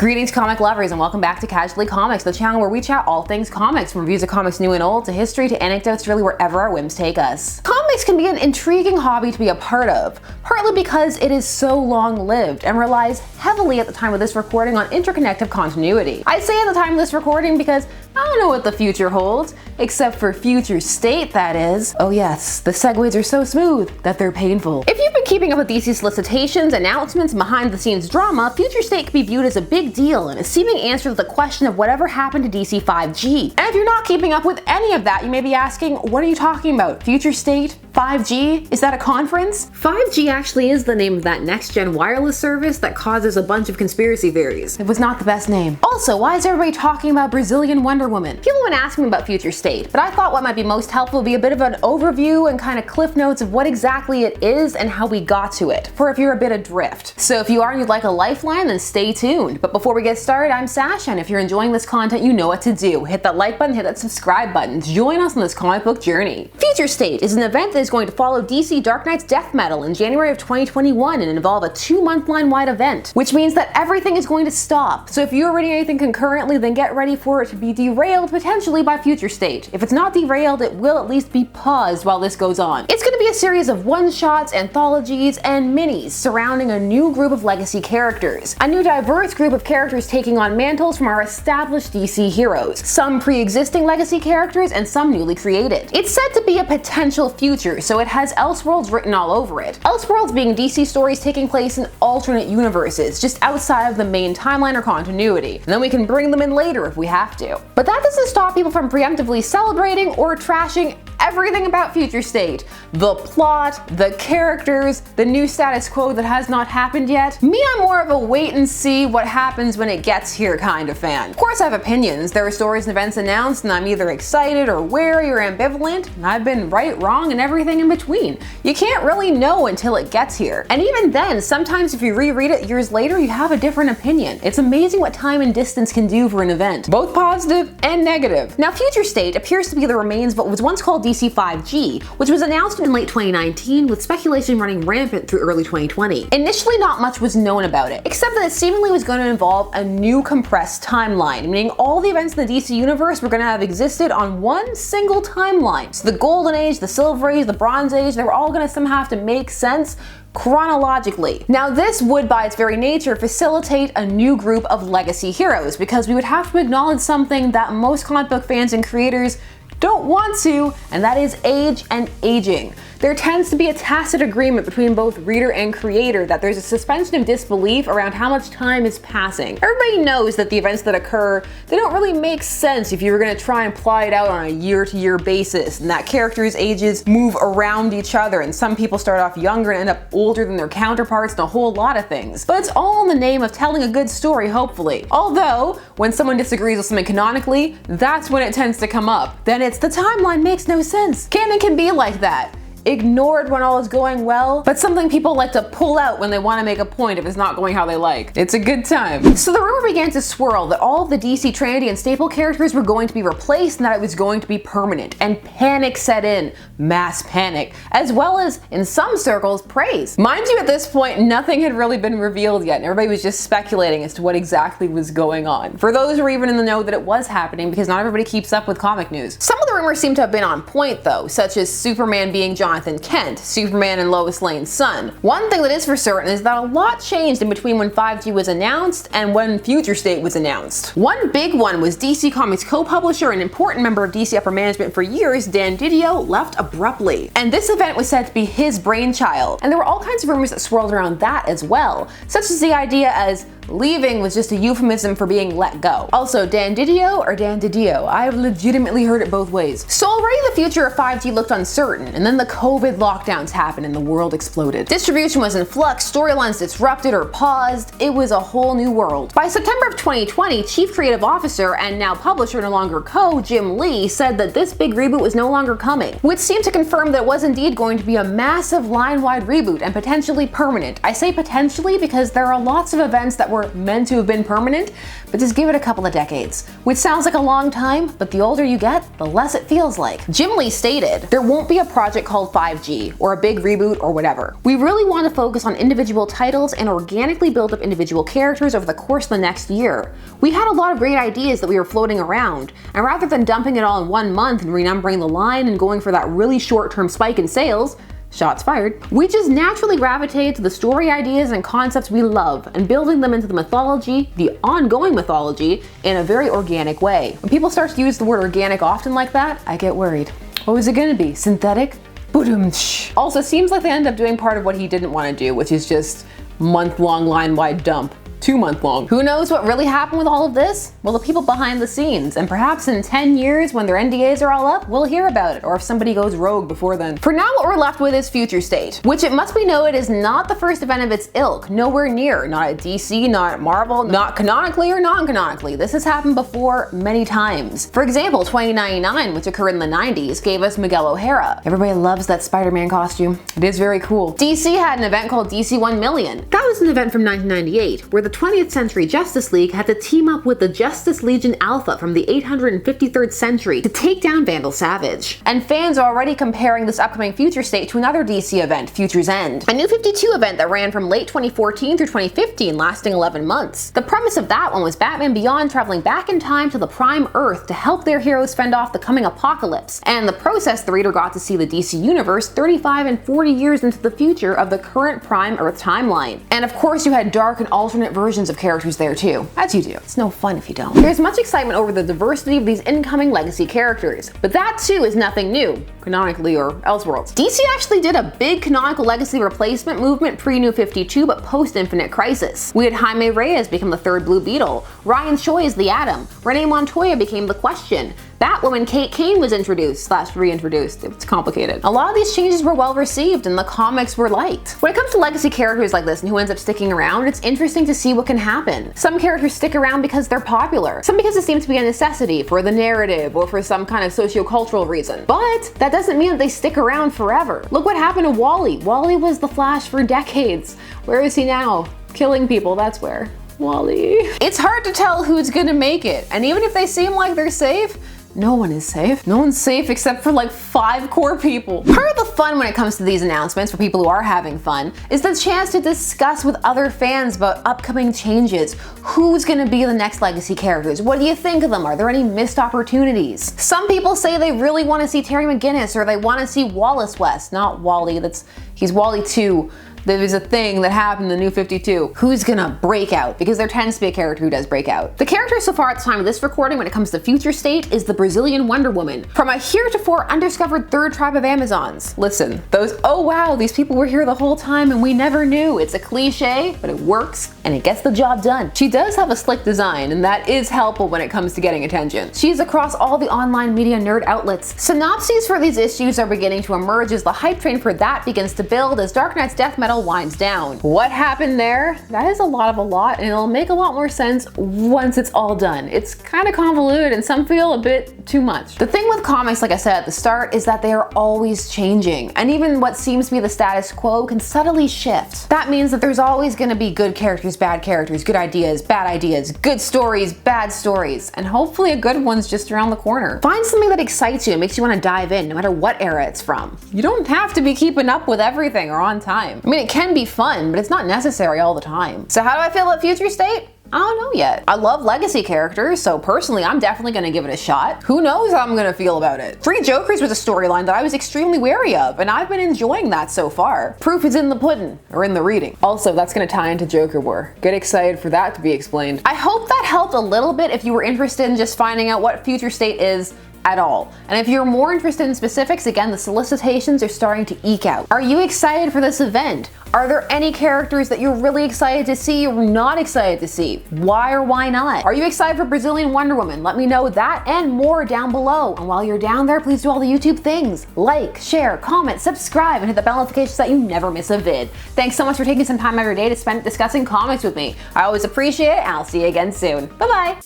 Greetings comic lovers and welcome back to Casually Comics, the channel where we chat all things comics, from reviews of comics new and old to history to anecdotes to really wherever our whims take us. Comics can be an intriguing hobby to be a part of, partly because it is so long-lived and relies heavily at the time of this recording on interconnective continuity. I say at the time of this recording because I don't know what the future holds, except for future state, that is. Oh yes, the segues are so smooth that they're painful. If you've been keeping up with DC solicitations, announcements, and behind-the-scenes drama, future state can be viewed as a big deal and a seeming answer to the question of whatever happened to DC 5G. And if you're not keeping up with any of that, you may be asking, what are you talking about? Future state? 5G? Is that a conference? 5G actually is the name of that next-gen wireless service that causes a bunch of conspiracy theories. It was not the best name. Also, why is everybody talking about Brazilian Wonder Woman? People have been asking me about future state, but I thought what might be most helpful would be a bit of an overview and kind of cliff notes of what exactly it is and how we got to it, for if you're a bit adrift. So if you are and you'd like a lifeline, then stay tuned. But before we get started, I'm Sasha, and if you're enjoying this content, you know what to do. Hit that like button, hit that subscribe button. Join us on this comic book journey. Future State is an event that is going to follow DC Dark Knight's Death Metal in January of 2021 and involve a 2-month line-wide event, which means that everything is going to stop. So if you're reading anything concurrently, then get ready for it to be derailed potentially by Future State. If it's not derailed, it will at least be paused while this goes on. It's going to be a series of one-shots, anthologies, and minis surrounding a new group of legacy characters. A new diverse group of characters taking on mantles from our established DC heroes, some pre-existing legacy characters and some newly created. It's said to be a potential future, so it has Elseworlds written all over it. Elseworlds being DC stories taking place in alternate universes, just outside of the main timeline or continuity, and then we can bring them in later if we have to. But that doesn't stop people from preemptively celebrating or trashing everything about Future State. The plot, the characters, the new status quo that has not happened yet. Me, I'm more of a wait and see what happens when it gets here kind of fan. Of course I have opinions. There are stories and events announced and I'm either excited or wary or ambivalent, and I've been right, wrong, and everything in between. You can't really know until it gets here. And even then, sometimes if you reread it years later, you have a different opinion. It's amazing what time and distance can do for an event, both positive and negative. Now, Future State appears to be the remains of what was once called DC 5G, which was announced in late 2019 with speculation running rampant through early 2020. Initially, not much was known about it, except that it seemingly was going to involve a new compressed timeline, meaning all the events in the DC universe were going to have existed on one single timeline. So the Golden Age, the Silver Age, the Bronze Age, they were all going to somehow have to make sense chronologically. Now this would by its very nature facilitate a new group of legacy heroes, because we would have to acknowledge something that most comic book fans and creators don't want to, and that is age and aging. There tends to be a tacit agreement between both reader and creator that there's a suspension of disbelief around how much time is passing. Everybody knows that the events that occur, they don't really make sense if you were going to try and plot it out on a year-to-year basis, and that characters' ages move around each other, and some people start off younger and end up older than their counterparts, and a whole lot of things. But it's all in the name of telling a good story, hopefully. Although, when someone disagrees with something canonically, that's when it tends to come up. Then it's the timeline makes no sense. Canon can be like that. Ignored when all is going well, but something people like to pull out when they want to make a point if it's not going how they like. It's a good time. So the rumor began to swirl that all of the DC Trinity and staple characters were going to be replaced and that it was going to be permanent, and panic set in. Mass panic, as well as, in some circles, praise. Mind you, at this point, nothing had really been revealed yet, and everybody was just speculating as to what exactly was going on. For those who were even in the know that it was happening, because not everybody keeps up with comic news. Some of the rumors seem to have been on point though, such as Superman being Jonathan Kent, Superman and Lois Lane's son. One thing that is for certain is that a lot changed in between when 5G was announced and when Future State was announced. One big one was DC Comics co-publisher and important member of DC upper management for years, Dan Didio, left abruptly. And this event was said to be his brainchild. And there were all kinds of rumors that swirled around that as well, such as the idea as leaving was just a euphemism for being let go. Also, Dan Didio or Dan Didio? I have legitimately heard it both ways. So already the future of 5G looked uncertain, and then the COVID lockdowns happened and the world exploded. Distribution was in flux, storylines disrupted or paused. It was a whole new world. By September of 2020, Chief Creative Officer and now publisher no longer Jim Lee said that this big reboot was no longer coming, which seemed to confirm that it was indeed going to be a massive line-wide reboot and potentially permanent. I say potentially because there are lots of events that were meant to have been permanent, but just give it a couple of decades. Which sounds like a long time, but the older you get, the less it feels like. Jim Lee stated, "There won't be a project called 5G, or a big reboot, or whatever. We really want to focus on individual titles and organically build up individual characters over the course of the next year. We had a lot of great ideas that we were floating around, and rather than dumping it all in 1 month and renumbering the line and going for that really short-term spike in sales, shots fired, we just naturally gravitated to the story ideas and concepts we love and building them into the mythology, the ongoing mythology, in a very organic way." When people start to use the word organic often like that, I get worried. What was it gonna be? Synthetic? Boom-tsh. Also, seems like they end up doing part of what he didn't want to do, which is just month-long line-wide dump. 2 month long. Who knows what really happened with all of this? Well, the people behind the scenes, and perhaps in 10 years when their NDAs are all up, we'll hear about it, or if somebody goes rogue before then. For now, what we're left with is Future State, which it must be noted is not the first event of its ilk, nowhere near, not at DC, not at Marvel, not canonically or non-canonically. This has happened before many times. For example, 2099, which occurred in the 90s, gave us Miguel O'Hara. Everybody loves that Spider-Man costume. It is very cool. DC had an event called DC 1 Million. That was an event from 1998, where the 20th Century Justice League had to team up with the Justice Legion Alpha from the 853rd century to take down Vandal Savage. And fans are already comparing this upcoming Future State to another DC event, Future's End, a New 52 event that ran from late 2014 through 2015, lasting 11 months. The premise of that one was Batman Beyond traveling back in time to the Prime Earth to help their heroes fend off the coming apocalypse, and in the process the reader got to see the DC universe 35 and 40 years into the future of the current Prime Earth timeline. And of course you had dark and alternate versions of characters there too, as you do. It's no fun if you don't. There's much excitement over the diversity of these incoming legacy characters, but that too is nothing new, canonically or elseworlds. DC actually did a big canonical legacy replacement movement pre-New 52 but post-Infinite Crisis. We had Jaime Reyes become the third Blue Beetle, Ryan Choi as the Atom, Renee Montoya became the Question, Batwoman Kate Kane was introduced / reintroduced. It's complicated. A lot of these changes were well received and the comics were liked. When it comes to legacy characters like this and who ends up sticking around, it's interesting to see what can happen. Some characters stick around because they're popular, some because it seems to be a necessity for the narrative or for some kind of socio-cultural reason. But that doesn't mean that they stick around forever. Look what happened to Wally. Wally was the Flash for decades. Where is he now? Killing people, that's where. Wally. It's hard to tell who's gonna make it, and even if they seem like they're safe, no one is safe. No one's safe except for like 5 core people. Part of the fun when it comes to these announcements, for people who are having fun, is the chance to discuss with other fans about upcoming changes. Who's gonna be the next legacy characters? What do you think of them? Are there any missed opportunities? Some people say they really want to see Terry McGinnis, or they want to see Wallace West, not Wally, he's Wally 2. There was a thing that happened in the New 52. Who's gonna break out? Because there tends to be a character who does break out. The character so far at the time of this recording when it comes to Future State is the Brazilian Wonder Woman, from a heretofore undiscovered third tribe of Amazons. Listen, those oh wow, these people were here the whole time and we never knew. It's a cliche, but it works and it gets the job done. She does have a slick design, and that is helpful when it comes to getting attention. She's across all the online media nerd outlets. Synopses for these issues are beginning to emerge as the hype train for that begins to build as Dark Knight's death metal winds down. What happened there? That is a lot, and it'll make a lot more sense once it's all done. It's kind of convoluted and some feel a bit too much. The thing with comics, like I said at the start, is that they are always changing, and even what seems to be the status quo can subtly shift. That means that there's always going to be good characters, bad characters, good ideas, bad ideas, good stories, bad stories, and hopefully a good one's just around the corner. Find something that excites you and makes you want to dive in, no matter what era it's from. You don't have to be keeping up with everything or on time. I mean, it can be fun, but it's not necessary all the time. So how do I feel about Future State? I don't know yet. I love legacy characters, so personally I'm definitely gonna give it a shot. Who knows how I'm gonna feel about it? Three Jokers was a storyline that I was extremely wary of, and I've been enjoying that so far. Proof is in the pudding, or in the reading. Also, that's gonna tie into Joker War. Get excited for that to be explained. I hope that helped a little bit if you were interested in just finding out what Future State is at all. And if you're more interested in specifics, again, the solicitations are starting to eke out. Are you excited for this event? Are there any characters that you're really excited to see or not excited to see? Why or why not? Are you excited for Brazilian Wonder Woman? Let me know that and more down below. And while you're down there, please do all the YouTube things. Like, share, comment, subscribe, and hit the bell notification so that you never miss a vid. Thanks so much for taking some time every day to spend discussing comics with me. I always appreciate it, and I'll see you again soon. Bye-bye.